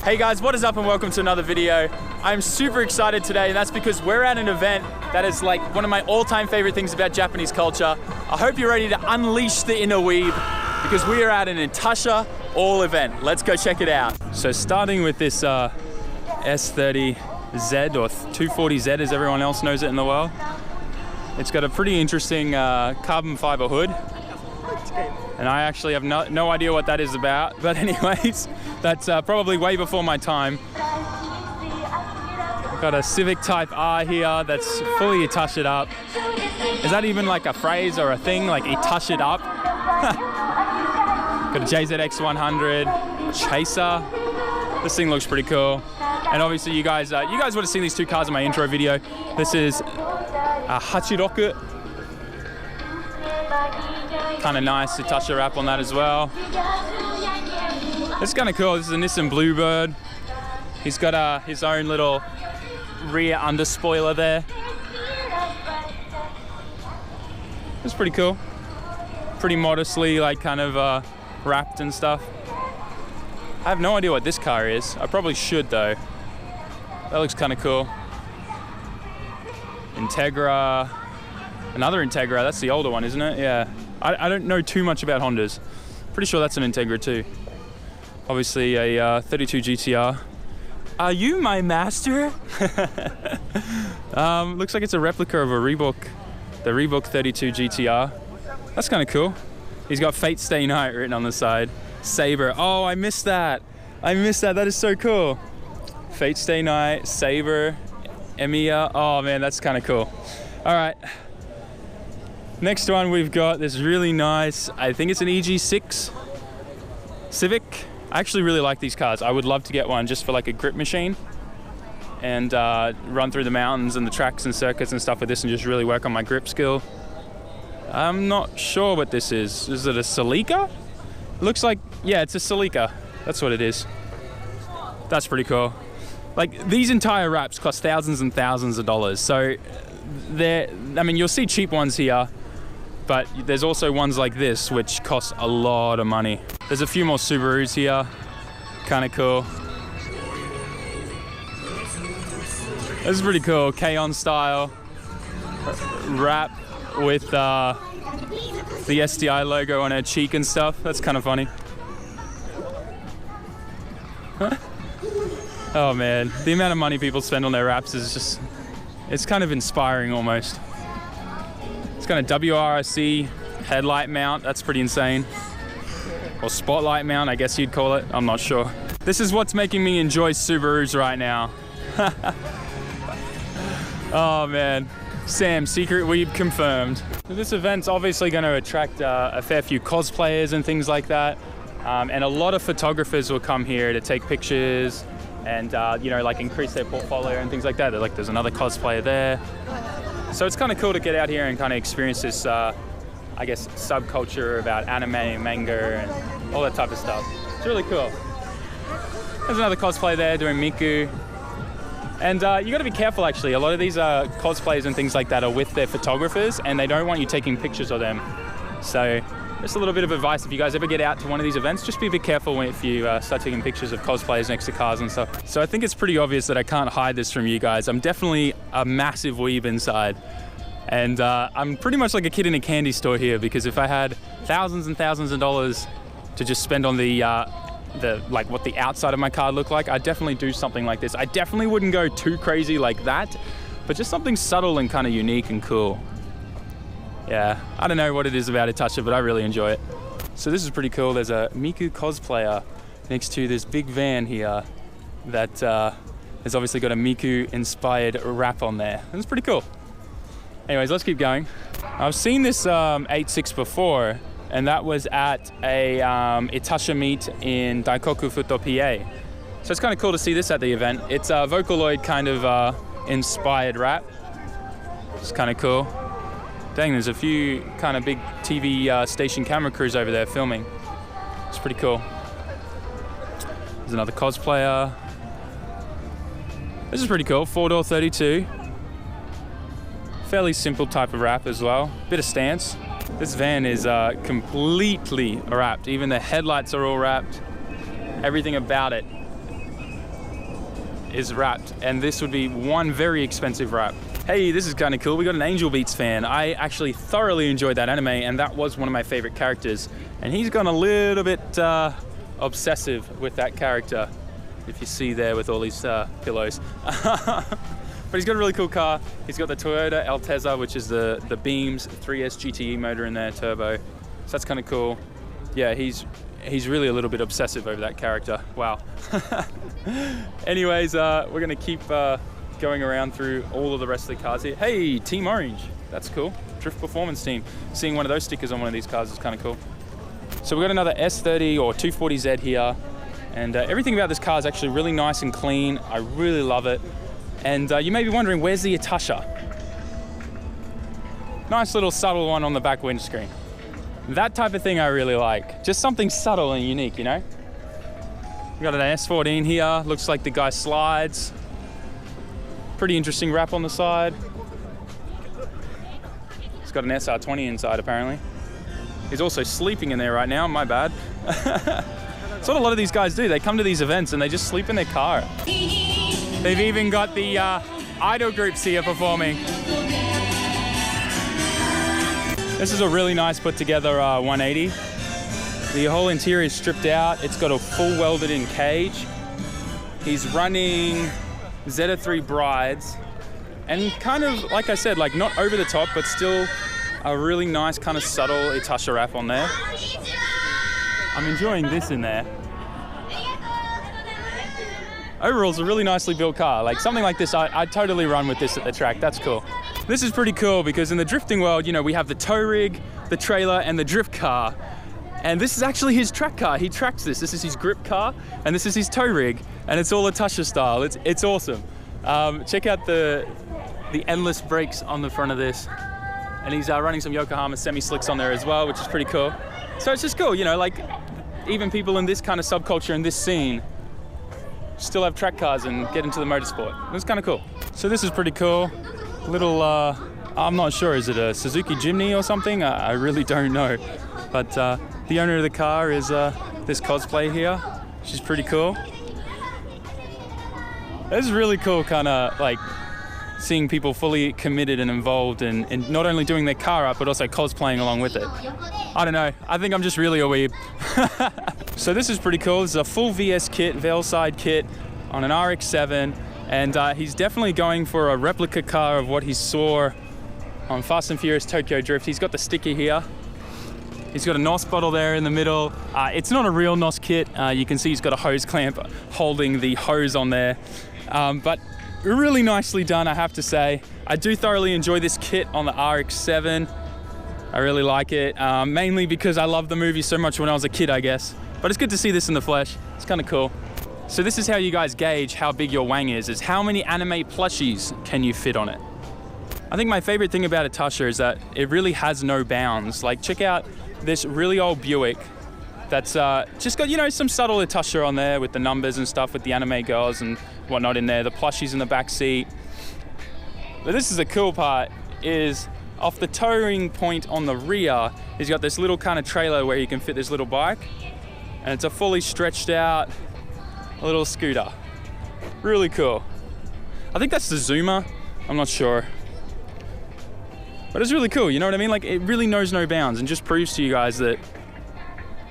Hey guys, what is up and welcome to another video. I'm super excited today, and that's because we're at an event that is like one of my all-time favorite things about Japanese culture. I hope you're ready to unleash the inner weeb because we are at an Itasha all event. Let's go check it out. So starting with this S30Z or 240Z as everyone else knows it in the world. It's got a pretty interesting carbon fiber hood. And I actually have no idea what that is about. But anyways, that's probably way before my time. Got a Civic Type R here that's fully Itashaed up. Is that even like a phrase or a thing, like Itashaed up? Got a JZX 100 Chaser. This thing looks pretty cool. And obviously you guys would have seen these two cars in my intro video. This is a Hachiroku. Kind of nice Itasha wrap on that as well. It's kind of cool. This is a Nissan Bluebird. He's got his own little rear under spoiler there. It's pretty cool. Pretty modestly like kind of wrapped and stuff. I have no idea what this car is. I probably should though. That looks kind of cool. Integra. Another Integra. That's the older one, isn't it? Yeah. I don't know too much about Hondas. Pretty sure that's an Integra too. Obviously a 32 GTR. Are you my master? Looks like it's a replica of a Reebok, the Reebok 32 GTR. That's kind of cool. He's got Fate Stay Night written on the side. Saber. Oh, I missed that. I missed that. That is so cool. Fate Stay Night, Saber, Emiya. Oh man, that's kind of cool. All right. Next one, we've got this really nice, I think it's an EG6 Civic. I actually really like these cars. I would love to get one just for like a grip machine and run through the mountains and the tracks and circuits and stuff with this and just really work on my grip skill. I'm not sure what this is. Is it a Celica? Looks like, yeah, it's a Celica. That's what it is. That's pretty cool. Like these entire wraps cost thousands and thousands of dollars. So I mean, you'll see cheap ones here, but there's also ones like this which cost a lot of money. There's a few more Subarus here, kind of cool. This is pretty cool, K-On style wrap with the SDI logo on her cheek and stuff. That's kind of funny. Oh man, the amount of money people spend on their wraps is just, it's kind of inspiring almost. It's got a WRC headlight mount, that's pretty insane. Or spotlight mount, I guess you'd call it, I'm not sure. This is what's making me enjoy Subarus right now. Oh man, Sam, secret weeb confirmed. So this event's obviously going to attract a fair few cosplayers and things like that. And a lot of photographers will come here to take pictures and you know, like increase their portfolio and things like that. Like there's another cosplayer there. So it's kind of cool to get out here and kind of experience this, I guess, subculture about anime, manga, and all that type of stuff. It's really cool. There's another cosplayer there doing Miku. And you got to be careful actually. A lot of these cosplays and things like that are with their photographers and they don't want you taking pictures of them. So just a little bit of advice, if you guys ever get out to one of these events, just be a bit careful if you start taking pictures of cosplayers next to cars and stuff. So I think it's pretty obvious that I can't hide this from you guys. I'm definitely a massive weeb inside. And I'm pretty much like a kid in a candy store here because if I had thousands and thousands of dollars to just spend on the like what the outside of my car looked like, I'd definitely do something like this. I definitely wouldn't go too crazy like that, but just something subtle and kind of unique and cool. Yeah, I don't know what it is about Itasha, but I really enjoy it. So this is pretty cool. There's a Miku cosplayer next to this big van here that has obviously got a Miku-inspired wrap on there. And it's pretty cool. Anyways, let's keep going. I've seen this 8.6 before, and that was at a Itasha meet in Daikoku Futo, PA. So it's kind of cool to see this at the event. It's a Vocaloid kind of inspired wrap. It's kind of cool. Dang, there's a few kind of big TV station camera crews over there filming. It's pretty cool. There's another cosplayer. This is pretty cool, 4-door 32. Fairly simple type of wrap as well. Bit of stance. This van is completely wrapped. Even the headlights are all wrapped. Everything about it is wrapped, and this would be one very expensive wrap. Hey, this is kind of cool. We got an Angel Beats fan. I actually thoroughly enjoyed that anime, and that was one of my favorite characters. And he's gone a little bit obsessive with that character, if you see there with all these pillows. But he's got a really cool car. He's got the Toyota Altezza, which is the Beams 3S GTE motor in there, turbo. So that's kind of cool. Yeah, he's really a little bit obsessive over that character. Wow. Anyways, we're gonna keep going around through all of the rest of the cars here. Hey, Team Orange, that's cool. Drift Performance Team. Seeing one of those stickers on one of these cars is kind of cool. So we've got another S30 or 240Z here, and everything about this car is actually really nice and clean. I really love it. And you may be wondering, where's the Itasha? Nice little subtle one on the back windscreen. That type of thing I really like. Just something subtle and unique, you know? We got an S14 here. Looks like the guy slides. Pretty interesting wrap on the side. It's got an SR20 inside apparently. He's also sleeping in there right now, my bad. That's what a lot of these guys do. They come to these events and they just sleep in their car. They've even got the idol groups here performing. This is a really nice put together 180. The whole interior is stripped out. It's got a full welded in cage. He's running Zeta 3 Brides. And kind of, like I said, like not over the top, but still a really nice kind of subtle Itasha wrap on there. I'm enjoying this in there. Overall, it's a really nicely built car. Like something like this, I'd totally run with this at the track. That's cool. This is pretty cool because in the drifting world, you know, we have the tow rig, the trailer, and the drift car. And this is actually his track car. He tracks this. This is his grip car, and this is his tow rig, and it's all Itasha style. It's awesome. Check out the endless brakes on the front of this. And he's running some Yokohama semi-slicks on there as well, which is pretty cool. So it's just cool, you know, like even people in this kind of subculture, in this scene, still have track cars and get into the motorsport. It's kind of cool. So this is pretty cool. Little, I'm not sure, is it a Suzuki Jimny or something? I really don't know. But the owner of the car is this cosplay here. She's pretty cool. It's really cool kind of like seeing people fully committed and involved in not only doing their car up, but also cosplaying along with it. I don't know, I think I'm just really a weeb. So this is pretty cool. This is a full VS kit, Veil side kit on an RX-7, and he's definitely going for a replica car of what he saw on Fast and Furious Tokyo Drift. He's got the sticker here. He's got a NOS bottle there in the middle. It's not a real NOS kit. You can see he's got a hose clamp holding the hose on there. But really nicely done, I have to say. I do thoroughly enjoy this kit on the RX-7. I really like it, mainly because I loved the movie so much when I was a kid, I guess. But it's good to see this in the flesh. It's kind of cool. So this is how you guys gauge how big your wang is how many anime plushies can you fit on it. I think my favorite thing about Itasha is that it really has no bounds. Like check out this really old Buick that's just got, you know, some subtle Itasha on there with the numbers and stuff with the anime girls and whatnot in there, the plushies in the back seat. But this is the cool part, is off the towing point on the rear, he's got this little kind of trailer where you can fit this little bike, and it's a fully stretched out little scooter. Really cool. I think that's the Zuma, I'm not sure. But it's really cool, you know what I mean? Like it really knows no bounds and just proves to you guys that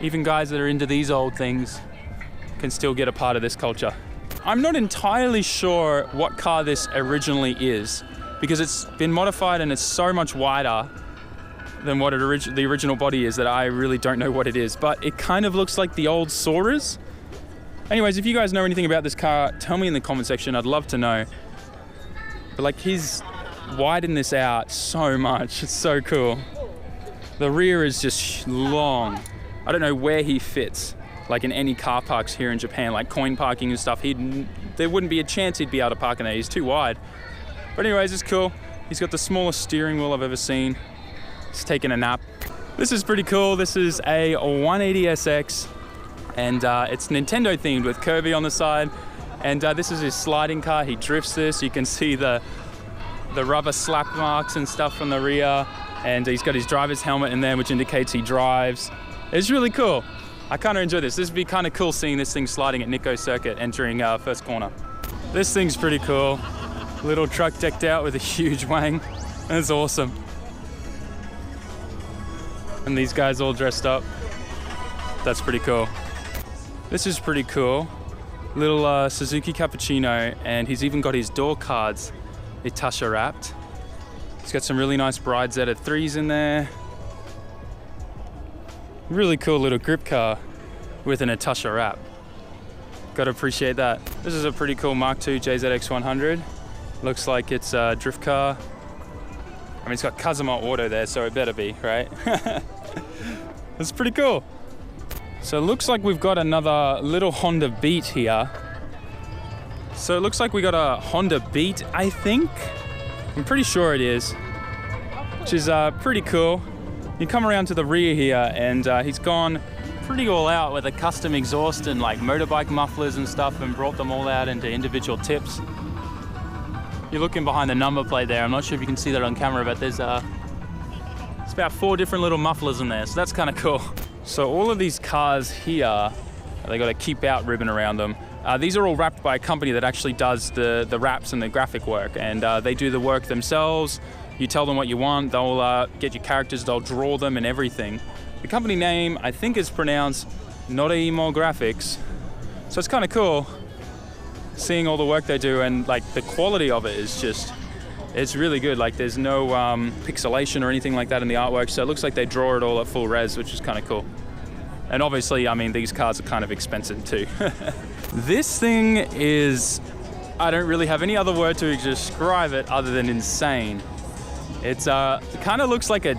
even guys that are into these old things can still get a part of this culture. I'm not entirely sure what car this originally is because it's been modified and it's so much wider than what the original body is that I really don't know what it is, but it kind of looks like the old Soras. Anyways, if you guys know anything about this car, tell me in the comment section, I'd love to know. But like he's widened this out so much, it's so cool. The rear is just long. I don't know where he fits, like in any car parks here in Japan, like coin parking and stuff. There wouldn't be a chance he'd be able to park in there, he's too wide. But anyways, it's cool. He's got the smallest steering wheel I've ever seen. He's taking a nap. This is pretty cool. This is a 180SX, and it's Nintendo themed with Kirby on the side. And this is his sliding car. He drifts this. You can see the rubber slap marks and stuff from the rear. And he's got his driver's helmet in there, which indicates he drives. It's really cool. I kind of enjoy this. This would be kind of cool seeing this thing sliding at Nikko Circuit entering first corner. This thing's pretty cool. Little truck decked out with a huge wang. That's awesome. And these guys all dressed up. That's pretty cool. This is pretty cool. Little Suzuki Cappuccino, and he's even got his door cards Itasha wrapped. He's got some really nice Brides Out of 3s in there. Really cool little grip car with an Itasha wrap. Gotta appreciate that. This is a pretty cool Mark II JZX100. Looks like it's a drift car. I mean, it's got Kazuma Auto there, so it better be, right? That's pretty cool. So it looks like we've got another little Honda Beat here. So it looks like we got a Honda Beat, I think. I'm pretty sure it is, which is pretty cool. You come around to the rear here, and he's gone pretty all out with a custom exhaust and like motorbike mufflers and stuff, and brought them all out into individual tips. You're looking behind the number plate there. I'm not sure if you can see that on camera, but there's it's about 4 different little mufflers in there, so that's kind of cool. So all of these cars here, they got a keep out ribbon around them. These are all wrapped by a company that actually does the wraps and the graphic work, and they do the work themselves. You tell them what you want, they'll get your characters, they'll draw them and everything. The company name, I think, is pronounced Noreimo Graphics. So it's kind of cool seeing all the work they do, and like the quality of it is just, it's really good. Like there's no pixelation or anything like that in the artwork, so it looks like they draw it all at full res, which is kind of cool. And obviously, I mean, these cars are kind of expensive too. This thing is, I don't really have any other word to describe it other than insane. It's it kind of looks like a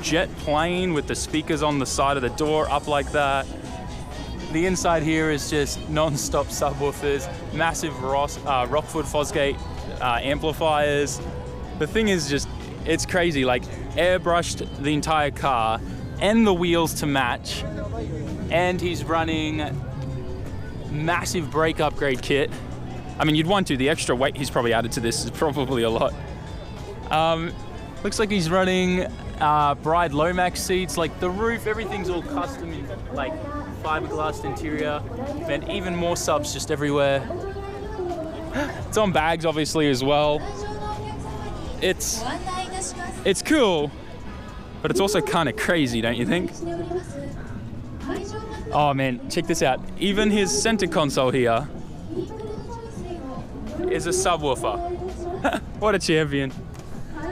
jet plane with the speakers on the side of the door up like that. The inside here is just non-stop subwoofers, massive Rockford Fosgate amplifiers. The thing is just, it's crazy, like airbrushed the entire car and the wheels to match. And he's running massive brake upgrade kit. I mean, you'd want to, the extra weight he's probably added to this is probably a lot. Looks like he's running Bride Lomax seats, like the roof, everything's all custom in like fiberglass interior, and even more subs just everywhere. It's on bags obviously as well. It's cool, but it's also kind of crazy, don't you think? Oh man, check this out. Even his center console here is a subwoofer. What a champion.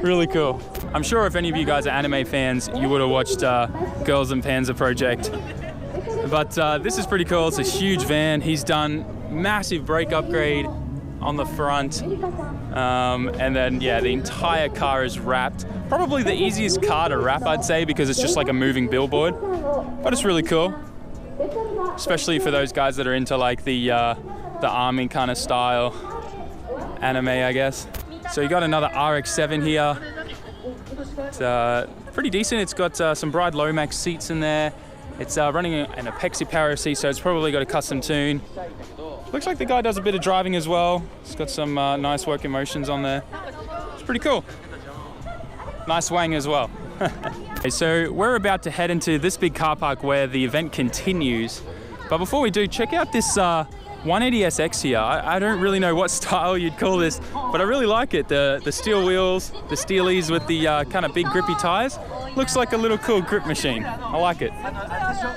Really cool. I'm sure if any of you guys are anime fans, you would have watched Girls and Panzer Project. But this is pretty cool. It's a huge van. He's done massive brake upgrade on the front. And then, yeah, the entire car is wrapped. Probably the easiest car to wrap, I'd say, because it's just like a moving billboard. But it's really cool. Especially for those guys that are into like the army kind of style anime, I guess. So you got another RX-7 here. It's pretty decent. It's got some Bride Lomax seats in there. It's running an Apexi Power seat, so it's probably got a custom tune. Looks like the guy does a bit of driving as well. It's got some nice working motions on there. It's pretty cool. Nice wang as well. Okay, so we're about to head into this big car park where the event continues. But before we do, check out this 180SX here. I don't really know what style you'd call this, but I really like it. The steel wheels, the steelies with the kind of big grippy tires. Looks like a little cool grip machine. I like it.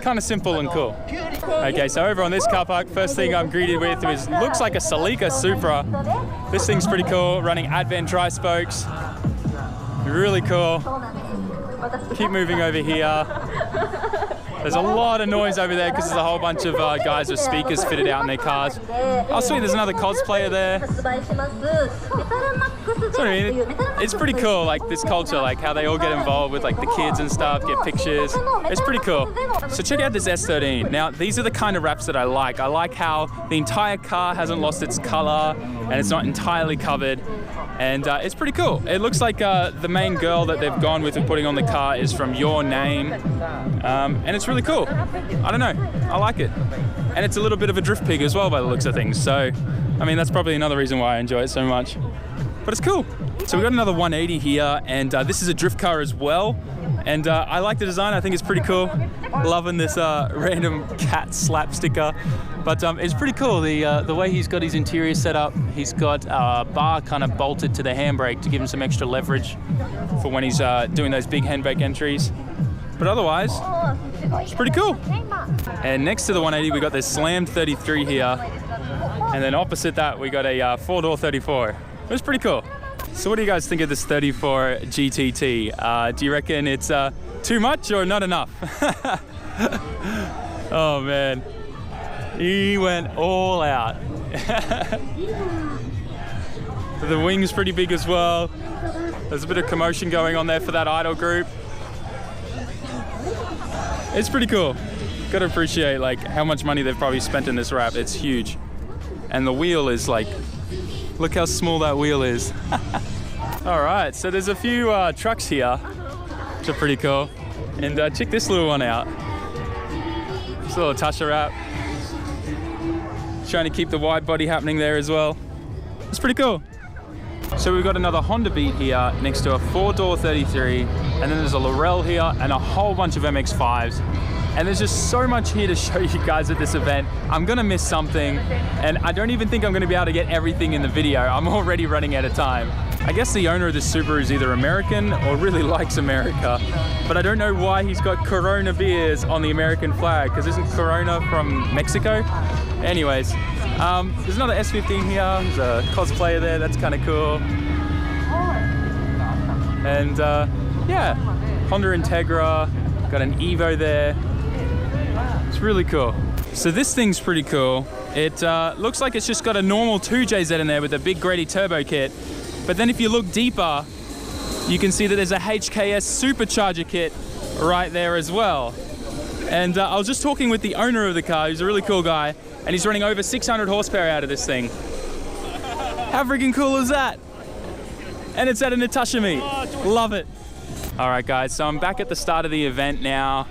Kind of simple and cool. Okay, so over on this car park, first thing I'm greeted with is, looks like a Celica Supra. This thing's pretty cool, running Advent tri-spokes. Really cool. Keep moving over here. There's a lot of noise over there because there's a whole bunch of guys with speakers fitted out in their cars. Oh sweet, there's another cosplayer there. So, I mean, it's pretty cool, like this culture, like how they all get involved with like the kids and stuff, get pictures. It's pretty cool. So check out this S13. Now, these are the kind of wraps that I like. I like how the entire car hasn't lost its color and it's not entirely covered. And it's pretty cool. It looks like the main girl that they've gone with putting on the car is from Your Name. And it's really cool. I don't know, I like it. And it's a little bit of a drift pig as well by the looks of things. So, I mean, that's probably another reason why I enjoy it so much. But it's cool. So we've got another 180 here, and this is a drift car as well. And I like the design, I think it's pretty cool. Loving this random cat slap sticker But it's pretty cool, the way he's got his interior set up. He's got a bar kind of bolted to the handbrake to give him some extra leverage for when he's doing those big handbrake entries. But otherwise, it's pretty cool. And next to the 180, we got this slammed 33 here. And then opposite that, we got a four-door 34. It was pretty cool. So what do you guys think of this 34 GTT? Do you reckon it's too much or not enough? Oh man, he went all out. The wing's pretty big as well. There's a bit of commotion going on there for that idol group. It's pretty cool. Gotta appreciate like how much money they've probably spent in this wrap. It's huge. And the wheel is like, look how small that wheel is. All right, so there's a few trucks here, which are pretty cool. And check this little one out. This little Itasha wrap. Trying to keep the wide body happening there as well. It's pretty cool. So we've got another Honda Beat here next to a four-door 33, and then there's a Laurel here and a whole bunch of MX-5s. And there's just so much here to show you guys at this event. I'm gonna miss something, and I don't even think I'm gonna be able to get everything in the video. I'm already running out of time. I guess the owner of this Supra is either American or really likes America, but I don't know why he's got Corona beers on the American flag, because isn't Corona from Mexico? Anyways, there's another S15 here. There's a cosplayer there, that's kind of cool. And yeah, Honda Integra, got an Evo there. It's really cool. So this thing's pretty cool. It looks like it's just got a normal 2JZ in there with a big Grady turbo kit. But then if you look deeper, you can see that there's a HKS supercharger kit right there as well. And I was just talking with the owner of the car, who's a really cool guy, and he's running over 600 horsepower out of this thing. How freaking cool is that? And it's at an Itasha meet. Love it. All right, guys, so I'm back at the start of the event now.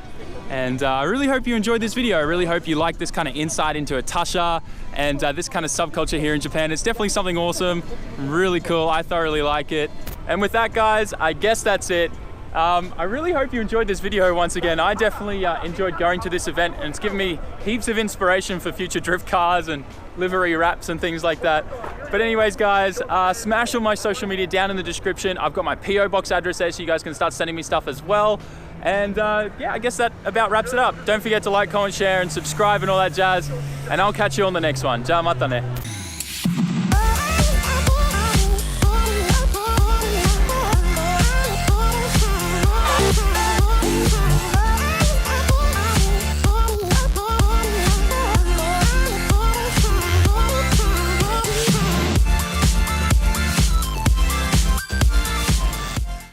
And I really hope you enjoyed this video. I really hope you like this kind of insight into Itasha and this kind of subculture here in Japan. It's definitely something awesome, really cool. I thoroughly like it. And with that, guys, I guess that's it. I really hope you enjoyed this video once again. I definitely enjoyed going to this event, and it's given me heaps of inspiration for future drift cars and livery wraps and things like that. But anyways, guys, smash all my social media down in the description. I've got my PO box address there, so you guys can start sending me stuff as well. And yeah, I guess that about wraps it up. Don't forget to like, comment, share, and subscribe and all that jazz. And I'll catch you on the next one. Ja, mata ne.